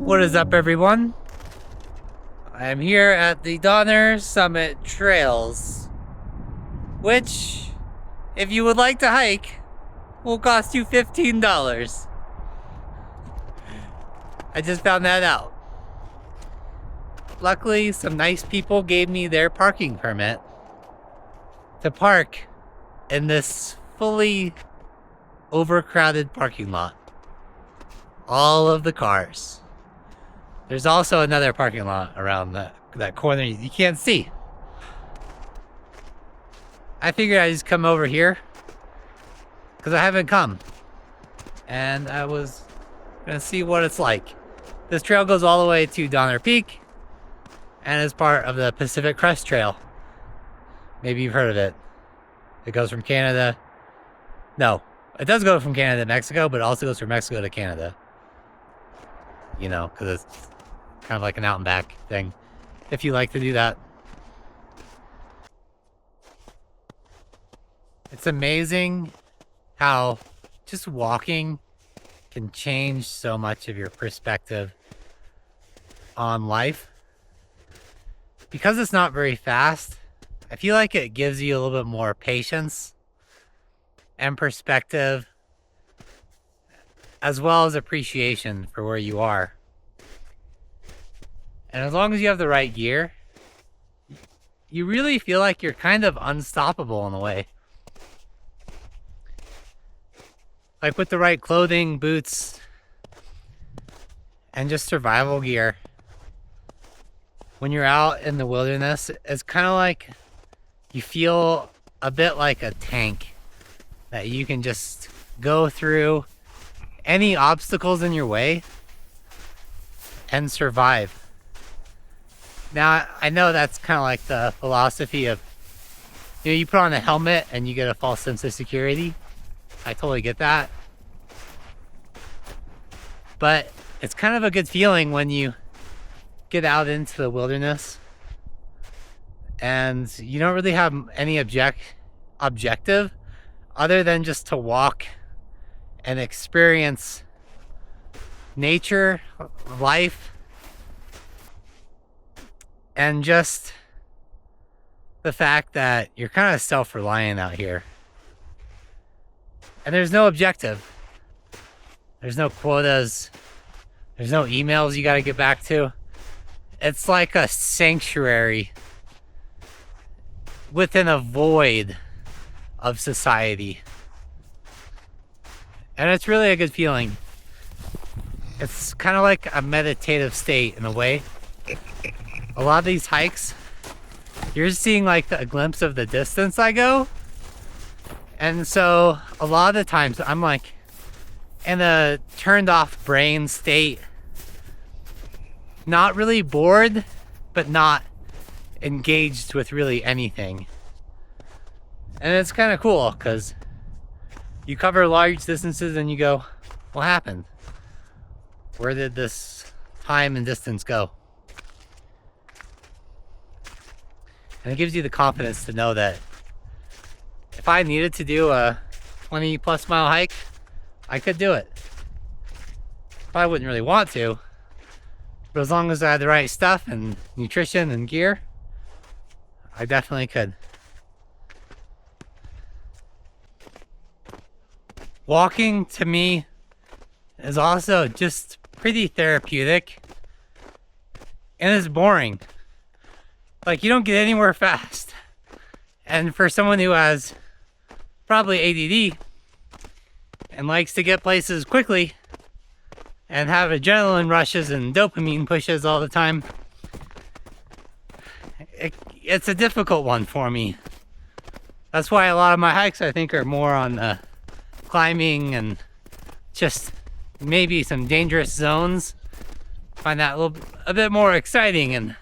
What is up, everyone? I'm here at the Donner Summit Trails, which, if you would like to hike, will cost you $15. I just found that out. Luckily, some nice people gave me their parking permit to park in this fully overcrowded parking lot. All of the cars. There's also another parking lot around that corner you can't see. I figured I'd just come over here because I haven't come. And I was gonna see what it's like. This trail goes all the way to Donner Peak and is part of the Pacific Crest Trail. Maybe you've heard of it. It goes from Canada. No, it does go from Canada to Mexico, but it also goes from Mexico to Canada. You know, because it's kind of like an out and back thing, if you like to do that. It's amazing how just walking can change so much of your perspective on life. Because it's not very fast, I feel like it gives you a little bit more patience and perspective, as well as appreciation for where you are. And as long as you have the right gear, you really feel like you're kind of unstoppable in a way. Like with the right clothing, boots, and just survival gear. When you're out in the wilderness, it's kind of like you feel a bit like a tank that you can just go through any obstacles in your way and survive. Now, I know that's kind of like the philosophy of, you put on a helmet and you get a false sense of security. I totally get that. But it's kind of a good feeling when you get out into the wilderness and you don't really have any objective other than just to walk and experience nature, life, and just the fact that you're kind of self-reliant out here. And there's no objective. There's no quotas. There's no emails you got to get back to. It's like a sanctuary within a void of society. And it's really a good feeling. It's kind of like a meditative state in a way. A lot of these hikes, you're seeing like a glimpse of the distance I go. And so a lot of the times I'm like in a turned off brain state. Not really bored, but not engaged with really anything. And it's kind of cool because you cover large distances and you go, what happened? Where did this time and distance go? And it gives you the confidence to know that if I needed to do a 20 plus mile hike, I could do it. Probably wouldn't really want to, but as long as I had the right stuff and nutrition and gear, I definitely could. Walking to me is also just pretty therapeutic and it's boring. Like, you don't get anywhere fast. And for someone who has probably ADD and likes to get places quickly and have adrenaline rushes and dopamine pushes all the time, it's a difficult one for me. That's why a lot of my hikes, I think, are more on climbing and just maybe some dangerous zones. I find that a bit more exciting and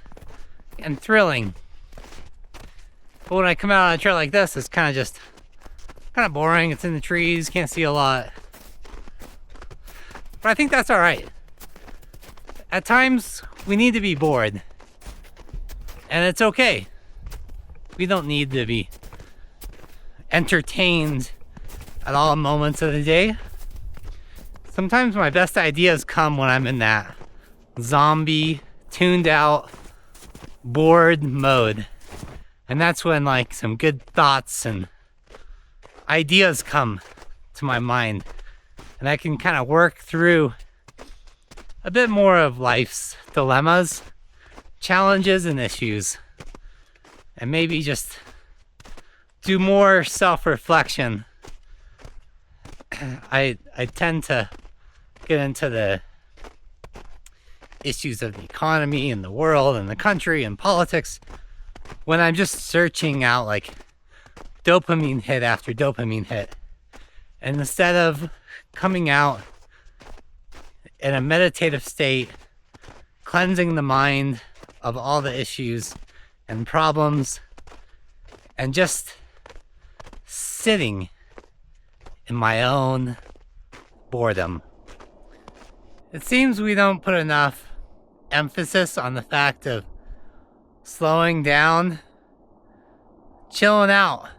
thrilling. But when I come out on a trail like this, it's kind of boring. It's in the trees, can't see a lot. But I think that's all right. At times, we need to be bored. And it's okay. We don't need to be entertained at all moments of the day. Sometimes my best ideas come when I'm in that zombie, tuned out, bored mode. And that's when like some good thoughts and ideas come to my mind. And I can kind of work through a bit more of life's dilemmas, challenges, and issues. And maybe just do more self-reflection. I tend to get into the issues of the economy and the world and the country and politics when I'm just searching out like dopamine hit after dopamine hit. And instead of coming out in a meditative state, cleansing the mind of all the issues and problems, and just sitting in my own boredom. It seems we don't put enough emphasis on the fact of slowing down, chilling out.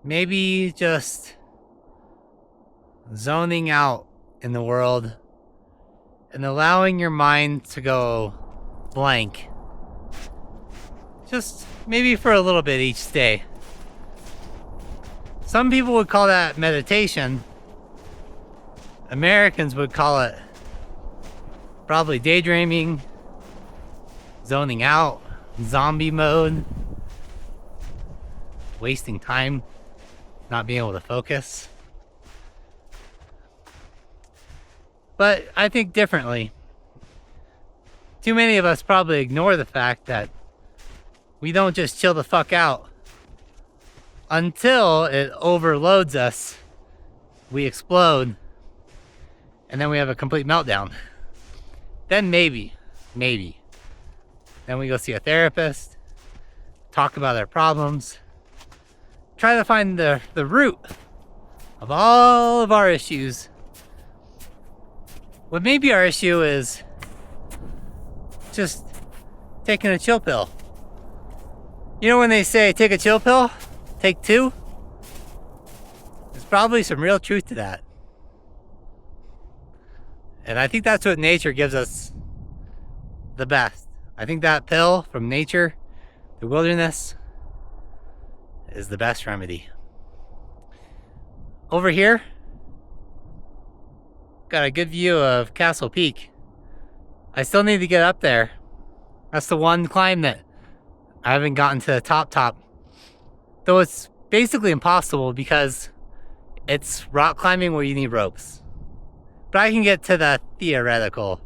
Maybe just zoning out in the world and allowing your mind to go blank. Just maybe for a little bit each day. Some people would call that meditation. Americans would call it probably daydreaming, zoning out, zombie mode, wasting time, not being able to focus. But I think differently. Too many of us probably ignore the fact that we don't just chill the fuck out. Until it overloads us, we explode, and then we have a complete meltdown. Then maybe. Then we go see a therapist, talk about our problems, try to find the root of all of our issues. What maybe our issue is just taking a chill pill. You know when they say take a chill pill, take two? There's probably some real truth to that. And I think that's what nature gives us the best. I think that pill from nature, the wilderness, is the best remedy. Over here, got a good view of Castle Peak. I still need to get up there. That's the one climb that I haven't gotten to the top. Though it's basically impossible because it's rock climbing where you need ropes. But I can get to the theoretical,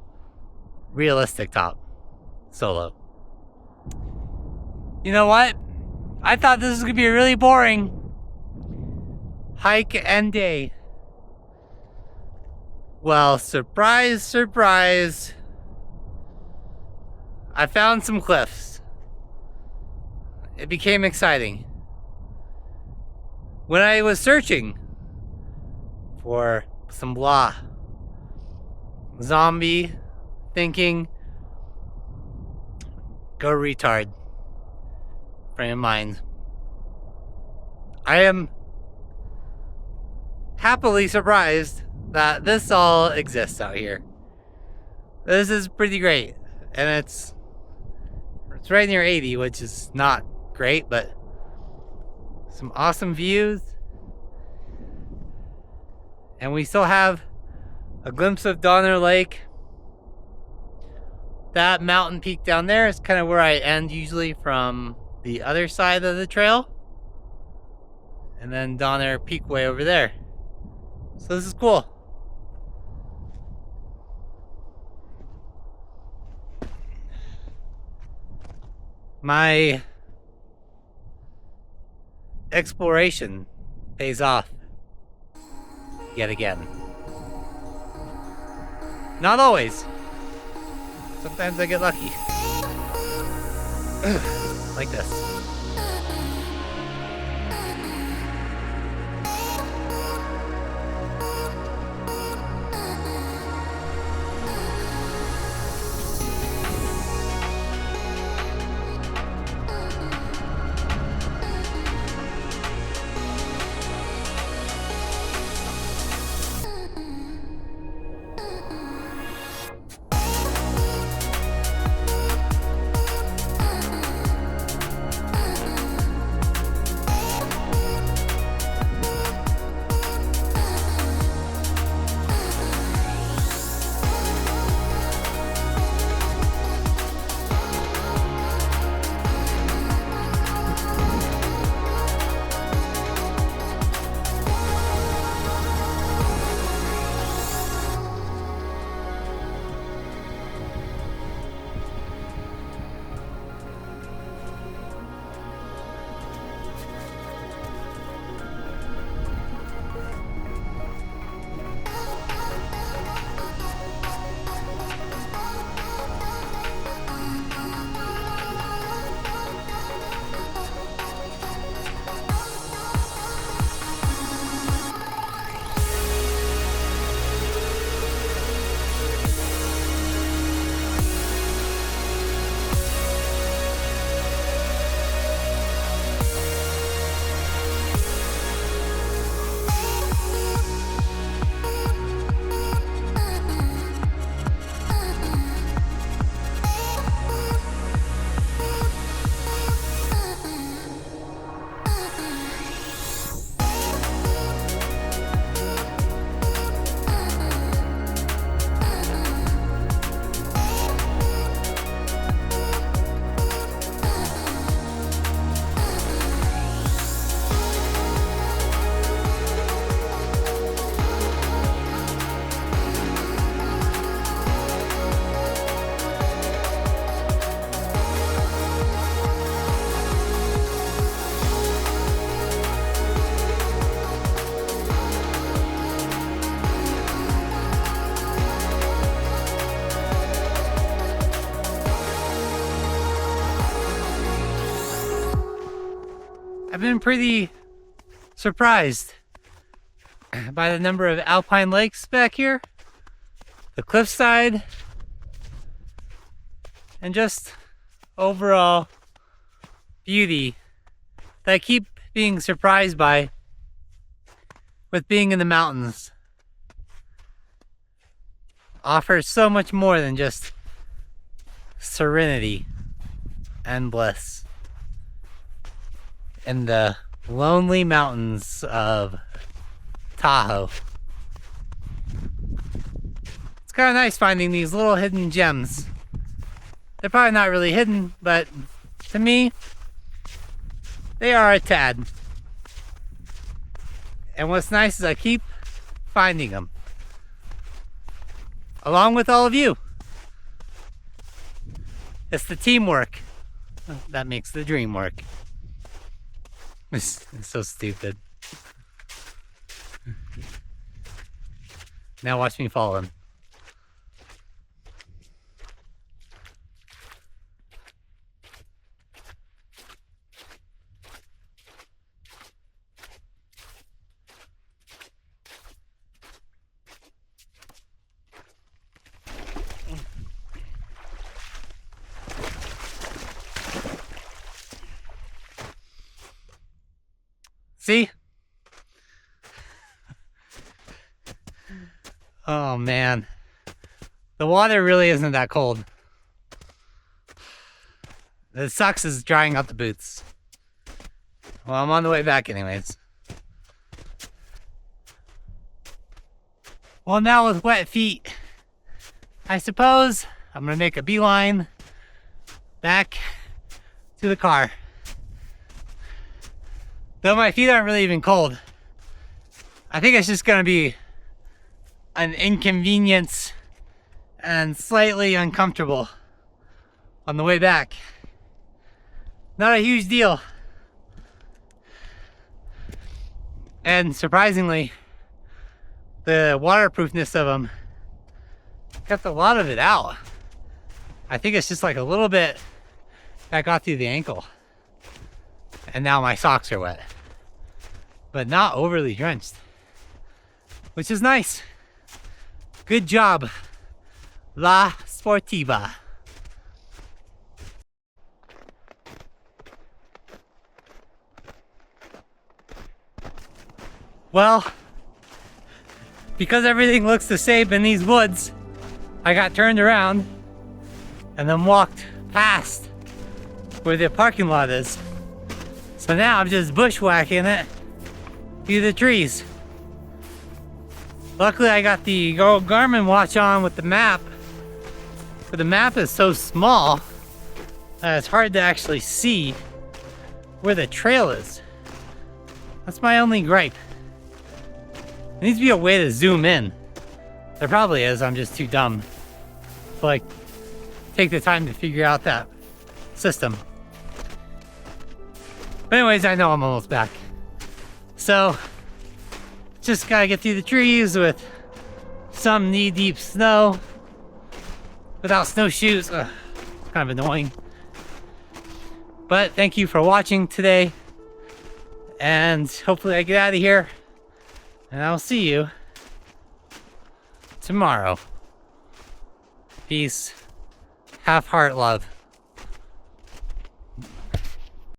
realistic top solo. You know what? I thought this was going to be a really boring hike and day. Well, surprise, surprise. I found some cliffs. It became exciting. When I was searching for some blah, zombie thinking, go retard frame of mind, I am happily surprised that this all exists out here. This is pretty great, and it's right near 80, which is not great, but some awesome views. And we still have a glimpse of Donner Lake. That mountain peak down there is kind of where I end usually from the other side of the trail. And then Donner Peak way over there. So this is cool. My exploration pays off yet again. Not always. Sometimes I get lucky. Like this. I've been pretty surprised by the number of alpine lakes back here, the cliffside, and just overall beauty that I keep being surprised by with being in the mountains. Offers so much more than just serenity and bliss in the lonely mountains of Tahoe. It's kind of nice finding these little hidden gems. They're probably not really hidden, but to me, they are a tad. And what's nice is I keep finding them, along with all of you. It's the teamwork that makes the dream work. It's so stupid. Now watch me fall in. See? Oh man. The water really isn't that cold. It sucks is drying out the boots. Well, I'm on the way back anyways. Well, now with wet feet, I suppose I'm gonna make a beeline back to the car. Though my feet aren't really even cold, I think it's just gonna be an inconvenience and slightly uncomfortable on the way back. Not a huge deal. And surprisingly, the waterproofness of them kept a lot of it out. I think it's just like a little bit that got through the ankle. And now my socks are wet, but not overly drenched, which is nice. Good job, La Sportiva. Well, because everything looks the same in these woods, I got turned around and then walked past where the parking lot is. So now I'm just bushwhacking it through the trees. Luckily I got the Garmin watch on with the map, but the map is so small that it's hard to actually see where the trail is. That's my only gripe. There needs to be a way to zoom in. There probably is, I'm just too dumb to like take the time to figure out that system. But anyways, I know I'm almost back. So, just gotta get through the trees with some knee-deep snow without snowshoes. Ugh, it's kind of annoying. But thank you for watching today. And hopefully I get out of here. And I'll see you tomorrow. Peace. Half heart love.